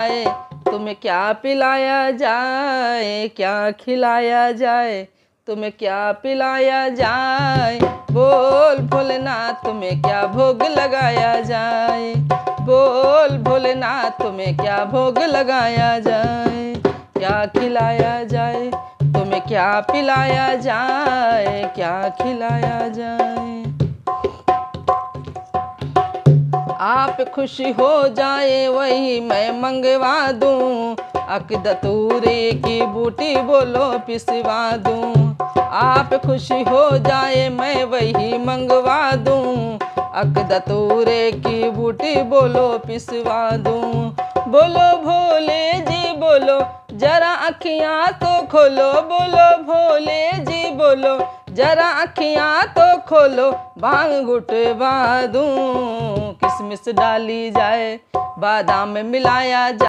जाए, तुम्हें क्या पिलाया जाए, क्या खिलाया जाए, तुम्हें क्या पिलाया जाए। बोल भोलेनाथ तुम्हें क्या भोग लगाया जाए, बोल भोलेनाथ तुम्हें क्या भोग लगाया जाए। क्या खिलाया जाए, तुम्हें क्या पिलाया जाए, क्या खिलाया जाए। आप खुशी हो जाए वही मैं मंगवा दूं, अकदतूरे की बूटी बोलो पिसवा दूं। आप खुशी हो जाए मैं वही मंगवा दूं, अकदतूरे की बूटी बोलो पिसवा दूं। बोलो भोले जी बोलो, जरा अखियां तो खोलो, बोलो भोले जी बोलो, जरा अखियां तो खोलो। भांग गुटवा दूं, किसमिस डाली जाए, बादाम मिलाया जाए।